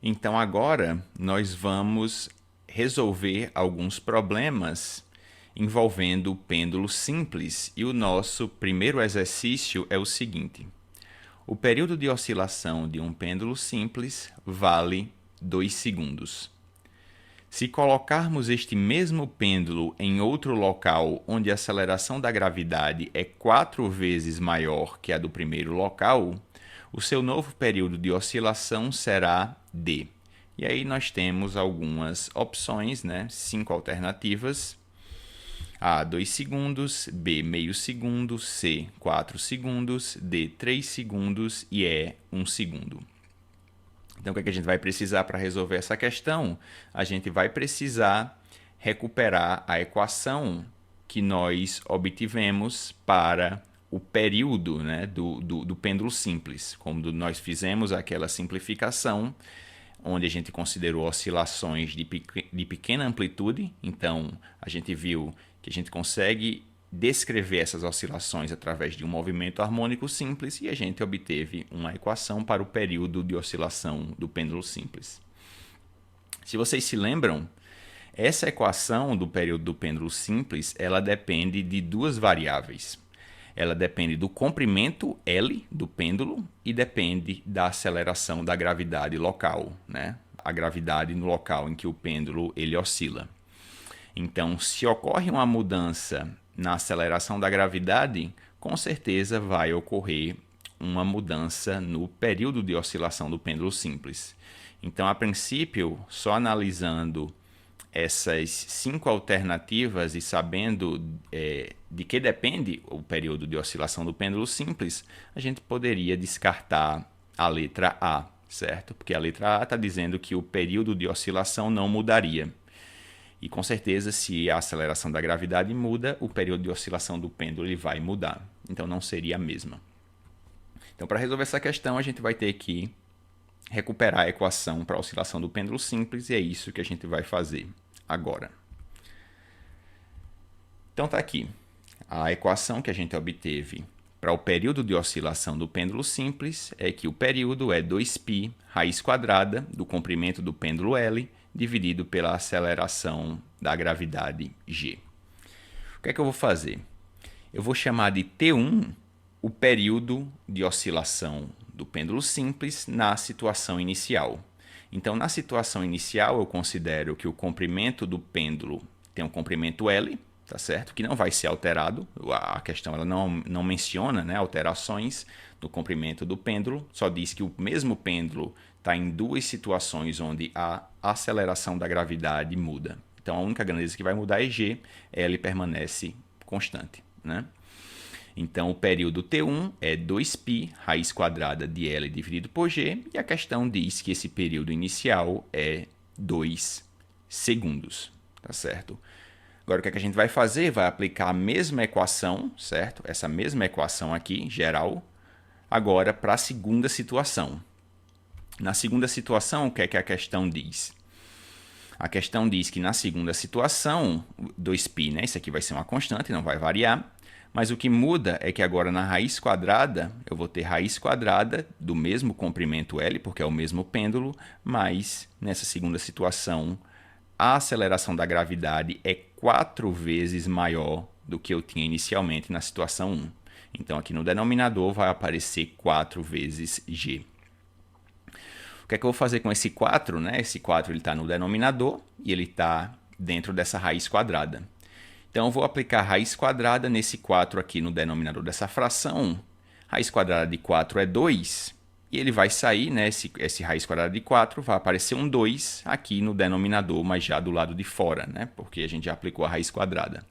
Então agora nós vamos resolver alguns problemas envolvendo o pêndulo simples e o nosso primeiro exercício é o seguinte: o período de oscilação de um pêndulo simples vale 2 segundos. Se colocarmos este mesmo pêndulo em outro local onde a aceleração da gravidade é 4 vezes maior que a do primeiro local, o seu novo período de oscilação será d. E aí nós temos algumas opções, 5 alternativas. A, 2 segundos, B, meio segundo, C, 4 segundos, D, 3 segundos e E, 1 segundo. Então, o que a gente vai precisar para resolver essa questão? A gente vai precisar recuperar a equação que nós obtivemos para o período do pêndulo simples. Como nós fizemos aquela simplificação, onde a gente considerou oscilações de pequena amplitude. Então, a gente viu que a gente consegue descrever essas oscilações através de um movimento harmônico simples e a gente obteve uma equação para o período de oscilação do pêndulo simples. Se vocês se lembram, essa equação do período do pêndulo simples, ela depende de duas variáveis. Ela depende do comprimento L do pêndulo e depende da aceleração da gravidade local, a gravidade no local em que o pêndulo ele oscila. Então, se ocorre uma mudança na aceleração da gravidade, com certeza vai ocorrer uma mudança no período de oscilação do pêndulo simples. Então, a princípio, só analisando essas 5 alternativas e sabendo de que depende o período de oscilação do pêndulo simples, a gente poderia descartar a letra A, certo? Porque a letra A está dizendo que o período de oscilação não mudaria. E com certeza, se a aceleração da gravidade muda, o período de oscilação do pêndulo ele vai mudar. Então, não seria a mesma. Então, para resolver essa questão, a gente vai ter que recuperar a equação para a oscilação do pêndulo simples, e é isso que a gente vai fazer agora. Então, está aqui. A equação que a gente obteve para o período de oscilação do pêndulo simples é que o período é 2π raiz quadrada do comprimento do pêndulo L dividido pela aceleração da gravidade g. O que é que eu vou fazer? Eu vou chamar de T1 o período de oscilação do pêndulo simples na situação inicial. Então, na situação inicial, eu considero que o comprimento do pêndulo tem um comprimento L, tá certo? Que não vai ser alterado. A questão ela não menciona alterações no comprimento do pêndulo, só diz que o mesmo pêndulo está em duas situações onde a aceleração da gravidade muda. Então, a única grandeza que vai mudar é G, L permanece constante. Então, o período T1 é 2π raiz quadrada de L dividido por G, e a questão diz que esse período inicial é 2 segundos, tá certo? Agora, o que a gente vai fazer? Vai aplicar a mesma equação, certo? Essa mesma equação aqui, geral, agora para a segunda situação. Na segunda situação, o que é que a questão diz? A questão diz que na segunda situação, 2π, isso aqui vai ser uma constante, não vai variar, mas o que muda é que agora na raiz quadrada, eu vou ter raiz quadrada do mesmo comprimento L, porque é o mesmo pêndulo, mas nessa segunda situação, a aceleração da gravidade é 4 vezes maior do que eu tinha inicialmente na situação 1. Então, aqui no denominador vai aparecer 4 vezes g. O que é que eu vou fazer com esse 4? Esse 4 está no denominador e ele está dentro dessa raiz quadrada. Então, eu vou aplicar raiz quadrada nesse 4 aqui no denominador dessa fração. Raiz quadrada de 4 é 2. E ele vai sair, esse raiz quadrada de 4, vai aparecer um 2 aqui no denominador, mas já do lado de fora, porque a gente já aplicou a raiz quadrada.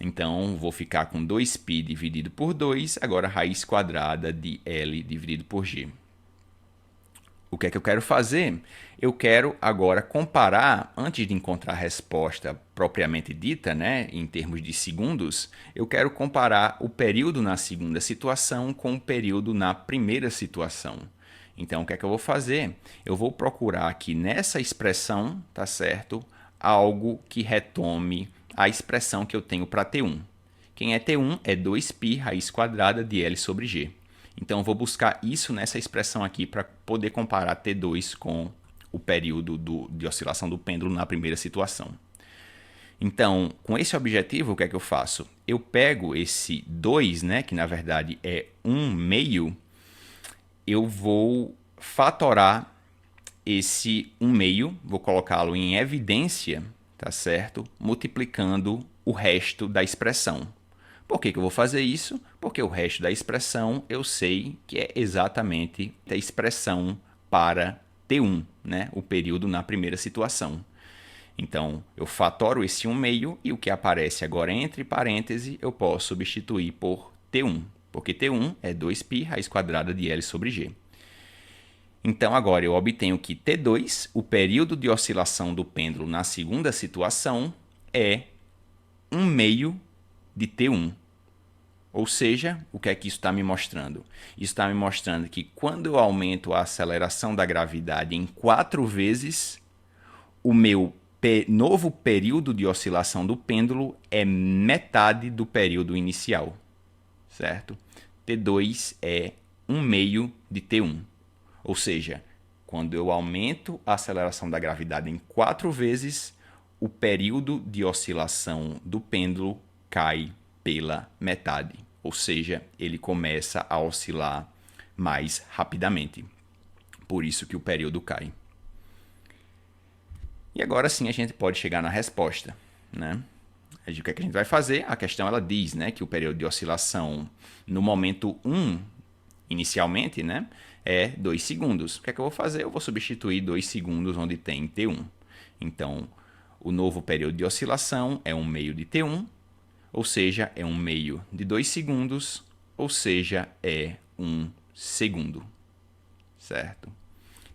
Então, vou ficar com 2π dividido por 2, agora raiz quadrada de L dividido por G. O que é que eu quero fazer? Eu quero agora comparar, antes de encontrar a resposta propriamente dita, em termos de segundos, eu quero comparar o período na segunda situação com o período na primeira situação. Então, o que é que eu vou fazer? Eu vou procurar aqui nessa expressão, tá certo? Algo que retome a expressão que eu tenho para T1. Quem é T1 é 2π raiz quadrada de L sobre G. Então, eu vou buscar isso nessa expressão aqui para poder comparar T2 com o período de oscilação do pêndulo na primeira situação. Então, com esse objetivo, o que é que eu faço? Eu pego esse 2, né, que na verdade é 1/2, eu vou fatorar esse 1/2, vou colocá-lo em evidência, tá certo? Multiplicando o resto da expressão. Por que eu vou fazer isso? Porque o resto da expressão eu sei que é exatamente a expressão para T1, né? O período na primeira situação. Então, eu fatoro esse 1/2 e o que aparece agora entre parênteses eu posso substituir por T1, porque T1 é 2π raiz quadrada de L sobre G. Então, agora eu obtenho que T2, o período de oscilação do pêndulo na segunda situação, é 1/2 de T1. Ou seja, o que é que isso está me mostrando? Isso está me mostrando que quando eu aumento a aceleração da gravidade em 4 vezes, o meu novo período de oscilação do pêndulo é metade do período inicial, certo? T2 é 1/2 de T1. Ou seja, quando eu aumento a aceleração da gravidade em 4 vezes, o período de oscilação do pêndulo cai pela metade. Ou seja, ele começa a oscilar mais rapidamente. Por isso que o período cai. E agora sim a gente pode chegar na resposta, né? O que é que a gente vai fazer? A questão ela diz, né, que o período de oscilação no momento 1, inicialmente, né, é 2 segundos. O que é que eu vou fazer? Eu vou substituir 2 segundos onde tem T1. Então, o novo período de oscilação é 1/2 de T1, ou seja, é 1/2 de 2 segundos, ou seja, é 1 segundo, certo?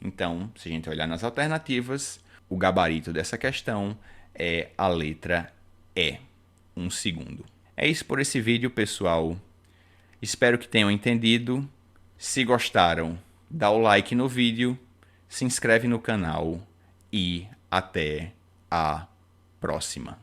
Então, se a gente olhar nas alternativas, o gabarito dessa questão é a letra E, 1 segundo. É isso por esse vídeo, pessoal. Espero que tenham entendido. Se gostaram, dá o like no vídeo, se inscreve no canal e até a próxima.